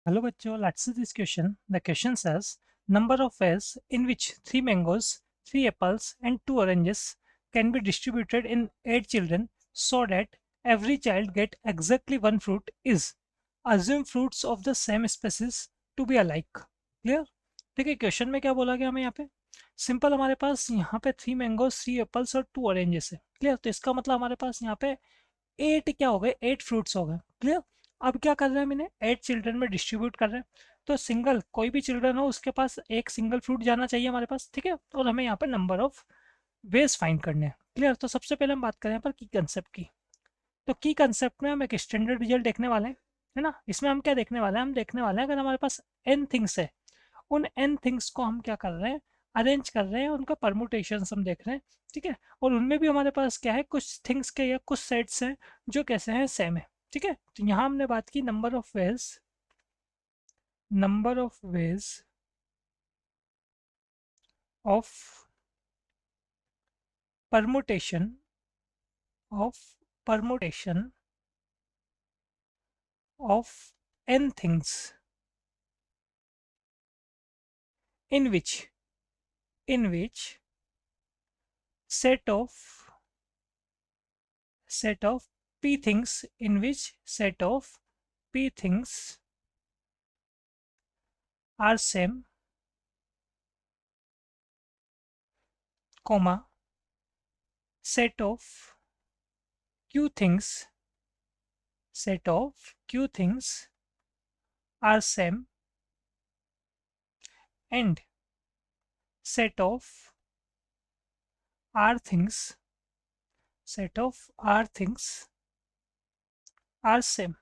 Hello bachcho, let's see this question. The question says number of ways in which 3 mangoes, 3 apples and 2 oranges can be distributed in 8 children so that every child get exactly one fruit is assume fruits of the same species to be alike. Clear? ठीक है, question में क्या बोला गया हमें यहाँ पे simple हमारे पास यहाँ पे 3 मैंगोज 3 एप्पल्स और 2 ऑरेंजेस है। क्लियर? तो इसका मतलब हमारे पास यहाँ पे 8 क्या हो गए, 8 फ्रूट्स हो गए। क्लियर? अब क्या कर रहे हैं, मैंने 8 चिल्ड्रन में डिस्ट्रीब्यूट कर रहे हैं। तो सिंगल कोई भी चिल्ड्रन हो उसके पास एक सिंगल फ्रूट जाना चाहिए हमारे पास। ठीक है, और हमें यहाँ पे नंबर ऑफ वेज फाइंड करने हैं। क्लियर? तो सबसे पहले हम बात करें यहाँ पर की कंसेप्ट की। तो की कंसेप्ट में हम एक स्टैंडर्ड रिजल्ट देखने वाले हैं, है ना। इसमें हम क्या देखने वाले हैं, हम देखने वाले हैं अगर हमारे पास n थिंग्स है, उन n थिंग्स को हम क्या कर रहे हैं, अरेंज कर रहे हैं, उनका परमुटेशंस हम देख रहे हैं। ठीक है, और उनमें भी हमारे पास क्या है, कुछ थिंग्स के या कुछ सेट्स हैं जो कैसे हैं, सेम है। ठीक है, तो यहाँ हमने बात की number of ways of permutation of permutation of n things in which set of p things in which set of p things are same, comma set of q things are same and set of r things are same.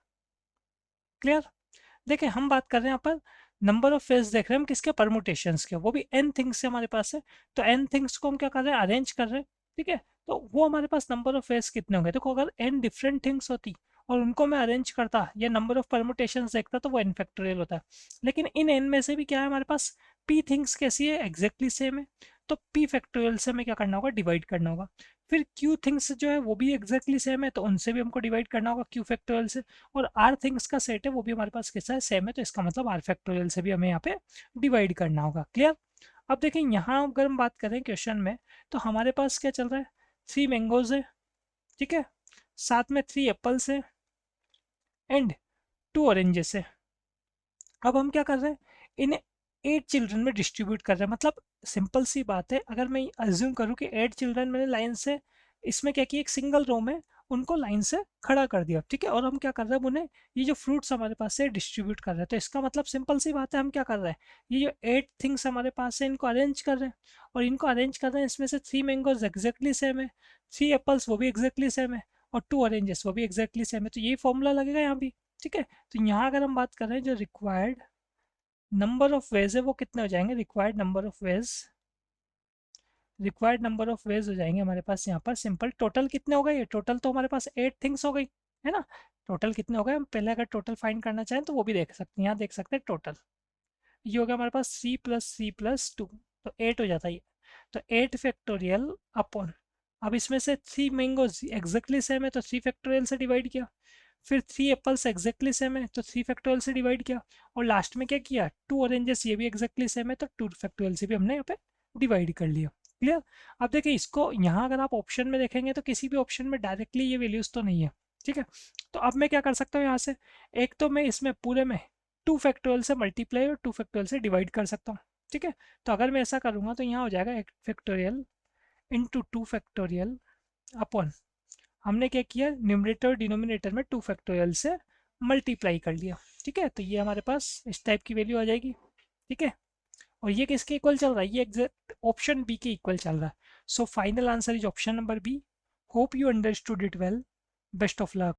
Clear? देखिए, हम बात कर रहे हैं यहाँ पर number of phase देख रहे हैं हम किसके, परमुटेशंस के, वो भी n थिंग्स से हमारे पास है। तो n थिंग्स को हम क्या कर रहे हैं, अरेंज कर रहे हैं। ठीक है, तो वो हमारे पास नंबर ऑफ फेज कितने होंगे, देखो अगर n डिफरेंट थिंग्स होती और उनको मैं अरेंज करता या नंबर ऑफ परमुटेशंस देखता तो वो n फैक्टोरियल होता है। लेकिन इन n में से भी क्या है हमारे पास, p थिंग्स कैसी है, एग्जैक्टली सेम है। तो p फैक्टोरियल से हमें क्या करना होगा, डिवाइड करना होगा। फिर q थिंग्स जो है वो भी एग्जैक्टली सेम है, तो उनसे भी हमको डिवाइड करना होगा q फैक्टोरियल से। और आर थिंग्स का सेट है वो भी हमारे पास कैसा है, सेम है, तो इसका मतलब आर फैक्टोरियल से भी हमें यहाँ पे डिवाइड करना होगा। क्लियर? अब देखिए, यहाँ अगर हम बात करें क्वेश्चन में, तो हमारे पास क्या चल रहा है, 3 मैंगोज है, ठीक है, साथ में 3 एप्पल्स है एंड 2 ऑरेंजेस है। अब हम क्या कर रहे हैं, इन्हें 8 चिल्ड्रन में डिस्ट्रीब्यूट कर रहे हैं। मतलब सिंपल सी बात है, अगर मैं अज्यूम करूँ कि 8 चिल्ड्रन मैंने लाइन से, इसमें क्या किया, एक सिंगल रो में उनको लाइन से खड़ा कर दिया। ठीक है, और हम क्या कर रहे हैं, उन्हें ये जो फ्रूट्स हमारे पास है डिस्ट्रीब्यूट कर रहे हैं। तो इसका मतलब सिंपल सी बात है, हम क्या कर रहे हैं, ये जो 8 थिंग्स हमारे पास है इनको अरेंज कर रहे हैं। और इनको अरेंज कर रहे हैं, इसमें से 3 मैंगोज एग्जैक्टली सेम है, 3 एप्पल्स वो भी एग्जैक्टली सेम है, और 2 ऑरेंजेस वो भी एग्जैक्टली सेम है। तो यही फॉर्मूला लगेगा यहाँ भी। ठीक है, तो यहाँ अगर हम बात कर रहे हैं जो रिक्वायर्ड नंबर ऑफ वेज है वो कितने हो जाएंगे, रिक्वायर्ड नंबर ऑफ वेज हो जाएंगे हमारे पास यहाँ पर सिंपल। टोटल कितने हो गए, ये टोटल तो हमारे पास 8 थिंग्स हो गई, है ना। टोटल कितने हो गए, हम पहले अगर टोटल फाइंड करना चाहें तो वो भी देख सकते हैं, यहाँ देख सकते हैं टोटल ये हो गया हमारे पास c+c+2, तो 8 हो जाता है ये। तो 8 फैक्टोरियल अपॉन, अब इसमें से 3 मैंगोज एग्जैक्टली सेम है तो 3 फैक्टोरियल से डिवाइड किया, फिर 3 एप्पल्स एग्जैक्टली सेम है तो 3 फैक्टोरियल से डिवाइड किया, और लास्ट में क्या किया, 2 ऑरेंजेस ये भी एग्जैक्टली सेम है तो 2 फैक्टोरियल से भी हमने यहाँ पे डिवाइड कर लिया। क्लियर? अब देखिए, इसको यहाँ अगर आप ऑप्शन में देखेंगे तो किसी भी ऑप्शन में डायरेक्टली ये वैल्यूज तो नहीं है। ठीक है, तो अब मैं क्या कर सकता हूँ यहाँ से, एक तो मैं इसमें पूरे में 2 फैक्टोरियल से मल्टीप्लाई और 2 फैक्टोरियल से डिवाइड कर सकता हूँ। ठीक है, तो अगर मैं ऐसा करूँगा तो यहाँ हो जाएगा 1 फैक्टोरियल इंटू 2 फैक्टोरियल अपॉन, हमने क्या किया, न्यूमरेटर और डिनोमिनेटर में 2 फैक्टोरियल से मल्टीप्लाई कर लिया। ठीक है, तो ये हमारे पास इस टाइप की वैल्यू आ जाएगी। ठीक है, और ये किसके इक्वल चल रहा है, ये एग्जैक्ट ऑप्शन बी के इक्वल चल रहा है। So final answer is option number B. Hope you understood it well. Best of luck.